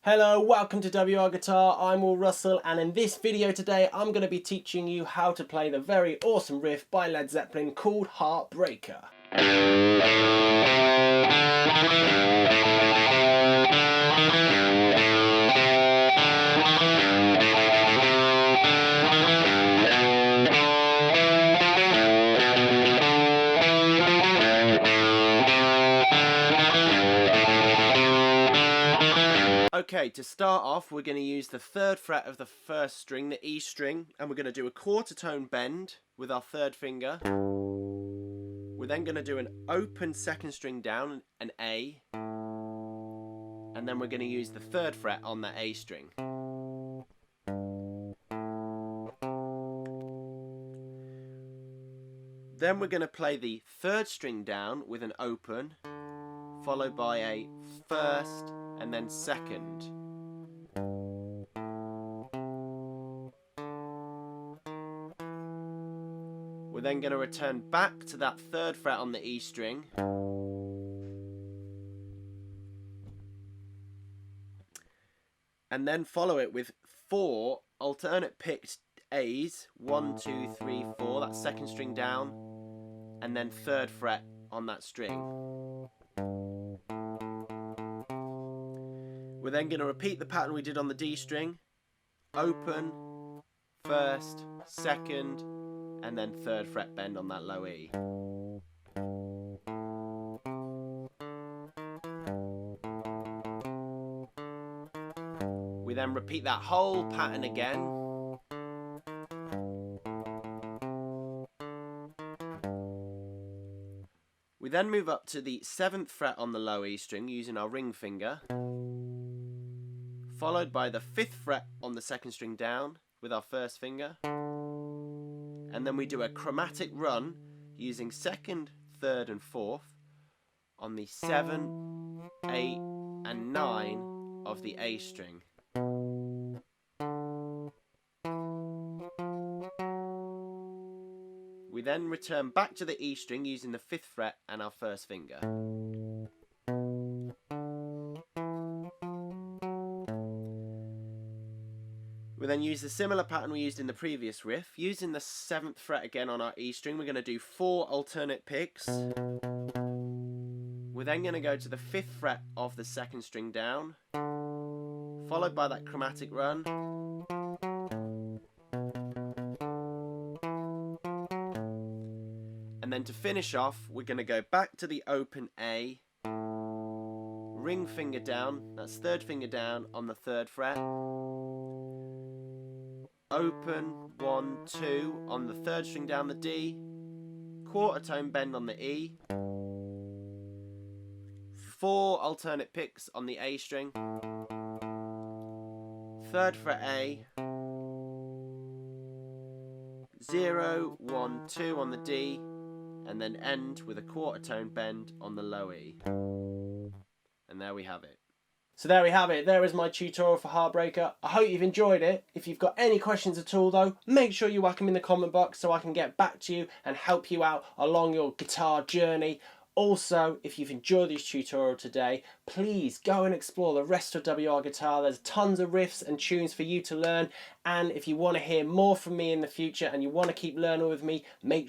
Hello, welcome to WR Guitar. I'm Will Russell, and in this video today I'm going to be teaching you how to play the very awesome riff by Led Zeppelin called Heartbreaker. Okay, to start off, we're going to use the 3rd fret of the 1st string, the E string, and we're going to do a quarter tone bend with our 3rd finger. We're then going to do an open 2nd string down, an A, and then we're going to use the 3rd fret on that A string. Then we're going to play the 3rd string down with an open, followed by a 1st and then 2nd. We're then going to return back to that 3rd fret on the E string, and then follow it with 4 alternate picked A's, 1, 2, 3, 4, that 2nd string down, and then 3rd fret on that string. We're then going to repeat the pattern we did on the D string, open, 1st, 2nd, and then 3rd fret bend on that low E. We then repeat that whole pattern again. We then move up to the 7th fret on the low E string using our ring finger, followed by the 5th fret on the 2nd string down with our 1st finger, and then we do a chromatic run using 2nd, 3rd and 4th on the 7, 8 and 9 of the A string. We then return back to the E string using the 5th fret and our 1st finger. We then use the similar pattern we used in the previous riff. Using the 7th fret again on our E string, we're going to do 4 alternate picks. We're then going to go to the 5th fret of the 2nd string down, followed by that chromatic run. And then to finish off, we're going to go back to the open A, ring finger down, that's 3rd finger down on the 3rd fret, open 1, 2 on the 3rd string down the D, quarter tone bend on the E, 4 alternate picks on the A string, 3rd fret A, 0, 1, 2 on the D, and then end with a quarter tone bend on the low E. And there we have it. So there we have it. There is my tutorial for Heartbreaker. I hope you've enjoyed it. If you've got any questions at all though, make sure you whack them in the comment box so I can get back to you and help you out along your guitar journey. Also, if you've enjoyed this tutorial today, please go and explore the rest of WR Guitar. There's tons of riffs and tunes for you to learn. And if you want to hear more from me in the future and you want to keep learning with me, make